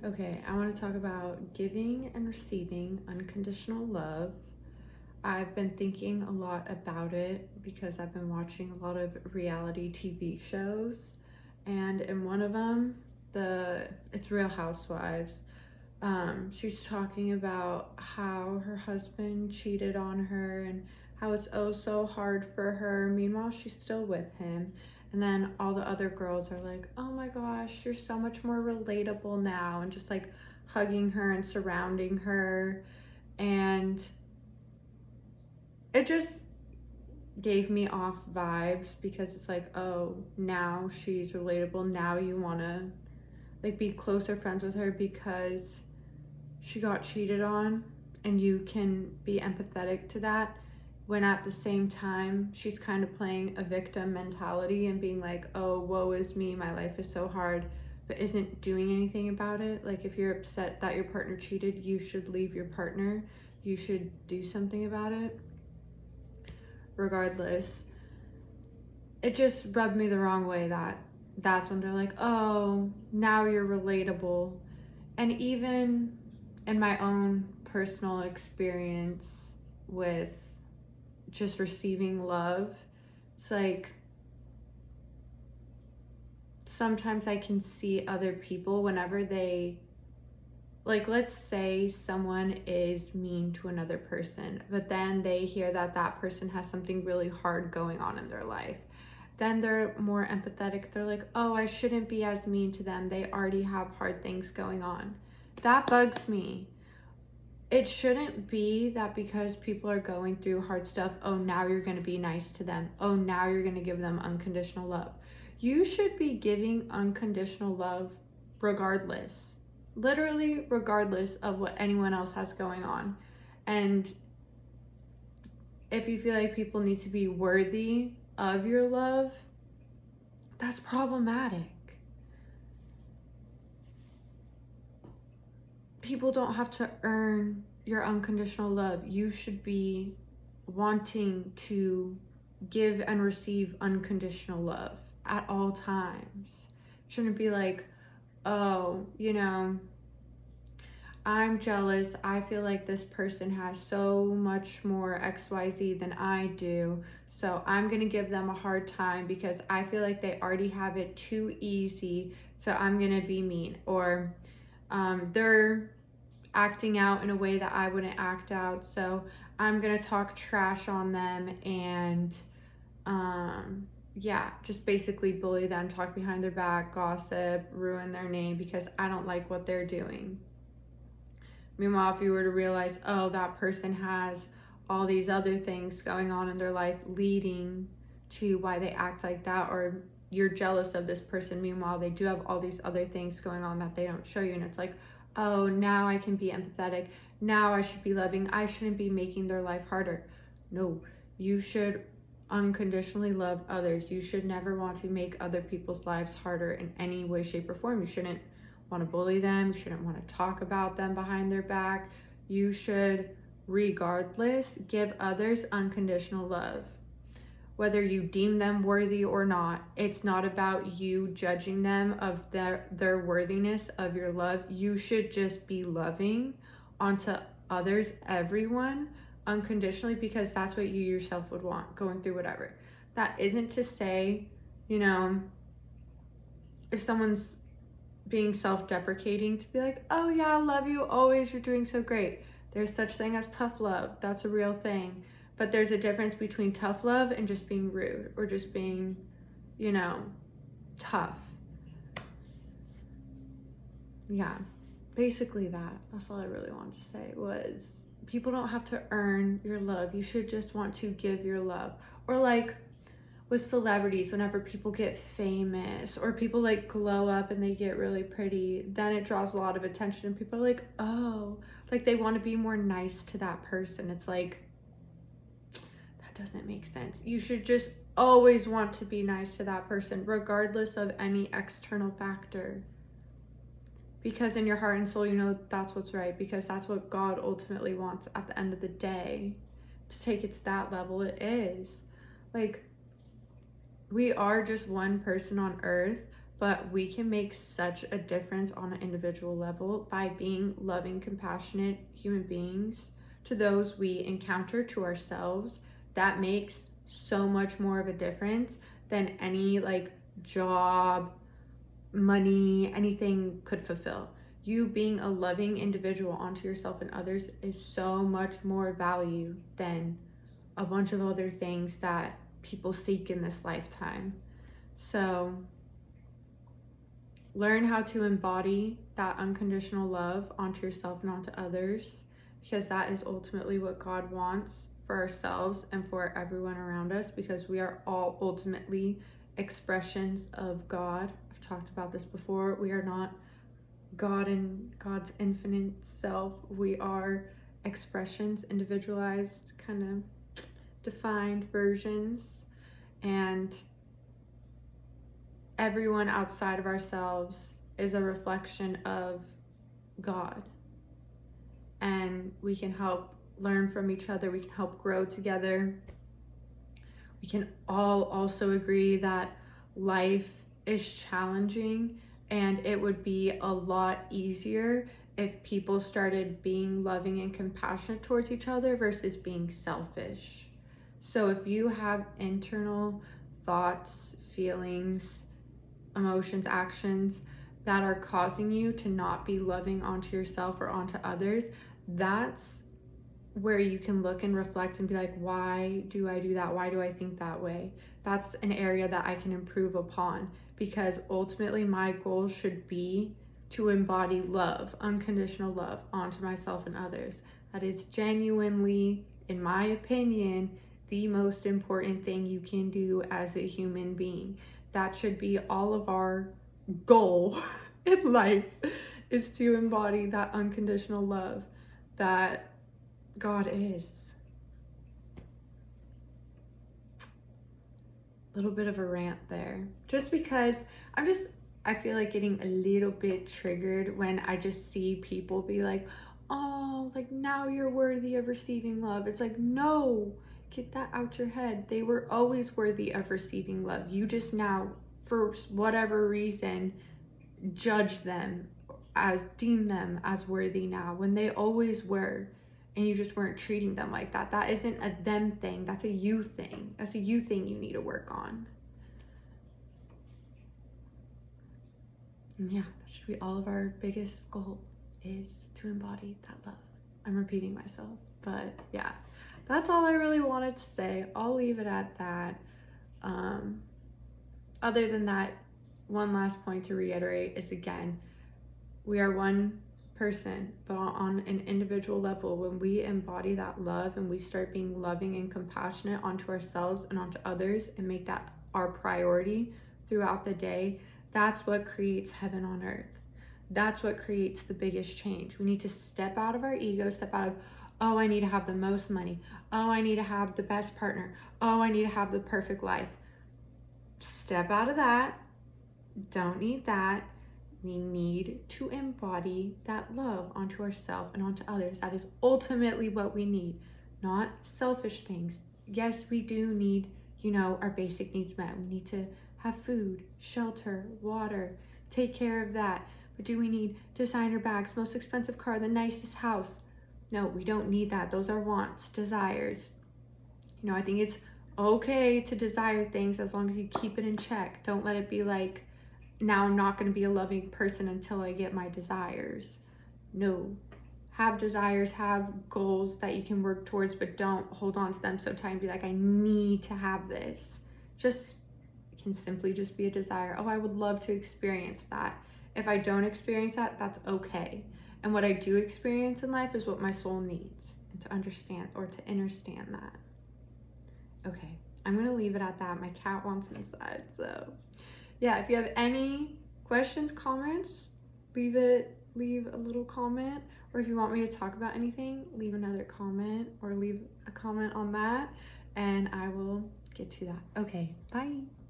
Okay, I want to talk about giving and receiving unconditional love. I've been thinking a lot about it because I've been watching a lot of reality TV shows, and in one of them, it's Real Housewives. She's talking about how her husband cheated on her and how it's oh so hard for her. Meanwhile, she's still with him. And then all the other girls are like, oh my gosh, you're so much more relatable now, and just like hugging her and surrounding her. And it just gave me off vibes because it's like, oh, now she's relatable. Now you want to like be closer friends with her because she got cheated on, and you can be empathetic to that, when at the same time she's kind of playing a victim mentality and being like, oh, woe is me, my life is so hard, but isn't doing anything about it. Like, if you're upset that your partner cheated, you should leave your partner, you should do something about it. Regardless, it just rubbed me the wrong way that that's when they're like, oh, now you're relatable. And even in my own personal experience with just receiving love, it's like sometimes I can see other people whenever they, like, let's say someone is mean to another person, but then they hear that that person has something really hard going on in their life. Then they're more empathetic. They're like, oh, I shouldn't be as mean to them. They already have hard things going on. That bugs me. It shouldn't be that because people are going through hard stuff, oh, now you're going to be nice to them. Oh, now you're going to give them unconditional love. You should be giving unconditional love regardless. Literally, regardless of what anyone else has going on. And if you feel like people need to be worthy of your love, that's problematic. People don't have to earn your unconditional love. You should be wanting to give and receive unconditional love at all times. Shouldn't be like, oh, I'm jealous. I feel like this person has so much more XYZ than I do. So I'm going to give them a hard time because I feel like they already have it too easy. So I'm going to be mean. Or they're acting out in a way that I wouldn't act out. So I'm going to talk trash on them and, just basically bully them, talk behind their back, gossip, ruin their name because I don't like what they're doing. Meanwhile, if you were to realize, oh, that person has all these other things going on in their life leading to why they act like that, or you're jealous of this person, meanwhile, they do have all these other things going on that they don't show you, and it's like, oh, now I can be empathetic. Now I should be loving. I shouldn't be making their life harder. No, you should unconditionally love others. You should never want to make other people's lives harder in any way, shape, or form. You shouldn't want to bully them. You shouldn't want to talk about them behind their back. You should, regardless, give others unconditional love. Whether you deem them worthy or not, it's not about you judging them of their worthiness of your love. You should just be loving onto others, everyone, unconditionally, because that's what you yourself would want going through whatever. That isn't to say, if someone's being self-deprecating, to be like, oh yeah, I love you always, you're doing so great. There's such thing as tough love. That's a real thing. But there's a difference between tough love and just being rude or just being, tough. Yeah, basically that's all I really wanted to say was people don't have to earn your love. You should just want to give your love. Or like with celebrities, whenever people get famous or people like glow up and they get really pretty, then it draws a lot of attention and people are like, oh, like they want to be more nice to that person. It's like, that doesn't make sense. You should just always want to be nice to that person regardless of any external factor, because in your heart and soul you know that's what's right, because that's what God ultimately wants at the end of the day. To take it to that level, it is like, we are just one person on earth, but we can make such a difference on an individual level by being loving, compassionate human beings to those we encounter, to ourselves. That makes so much more of a difference than any like job, money, anything could fulfill. You being a loving individual onto yourself and others is so much more value than a bunch of other things that people seek in this lifetime. So learn how to embody that unconditional love onto yourself and onto others, because that is ultimately what God wants for ourselves and for everyone around us, because we are all ultimately expressions of God. I've talked about this before. We are not God and God's infinite self. We are expressions, individualized, kind of defined versions, and everyone outside of ourselves is a reflection of God. And we can help learn from each other. We can help grow together. We can all also agree that life is challenging, and it would be a lot easier if people started being loving and compassionate towards each other versus being selfish. So if you have internal thoughts, feelings, emotions, actions that are causing you to not be loving onto yourself or onto others, that's where you can look and reflect and be like, why do I do that? Why do I think that way? That's an area that I can improve upon, because ultimately my goal should be to embody love, unconditional love onto myself and others. That is genuinely, in my opinion, the most important thing you can do as a human being. That should be all of our goal in life, is to embody that unconditional love that God is. A little bit of a rant there. Just because I feel like getting a little bit triggered when I just see people be like, oh, like now you're worthy of receiving love. It's like, no, get that out your head. They were always worthy of receiving love. You just now, for whatever reason, judge them, deem them as worthy now, when they always were, and you just weren't treating them like that. That isn't a them thing, that's a you thing. That's a you thing you need to work on. And yeah, that should be all of our biggest goal, is to embody that love. I'm repeating myself, but yeah, that's all I really wanted to say. I'll leave it at that. Other than that, one last point to reiterate is, again, we are one person, but on an individual level, when we embody that love and we start being loving and compassionate onto ourselves and onto others and make that our priority throughout the day, that's what creates heaven on earth. That's what creates the biggest change. We need to step out of our ego, step out of, oh, I need to have the most money. Oh, I need to have the best partner. Oh, I need to have the perfect life. Step out of that. Don't need that. We need to embody that love onto ourselves and onto others. That is ultimately what we need, not selfish things. Yes, we do need, our basic needs met. We need to have food, shelter, water, take care of that. But do we need designer bags, most expensive car, the nicest house? No, we don't need that. Those are wants, desires. I think it's okay to desire things as long as you keep it in check. Don't let it be like, now I'm not going to be a loving person until I get my desires. No. Have desires, have goals that you can work towards, but don't hold on to them so tight and be like, I need to have this. Just, it can simply just be a desire. Oh, I would love to experience that. If I don't experience that, that's okay. And what I do experience in life is what my soul needs, and to understand or to understand that. Okay, I'm going to leave it at that. My cat wants inside, so yeah, if you have any questions, comments, leave a little comment. Or if you want me to talk about anything, leave another comment or leave a comment on that, and I will get to that. Okay, bye.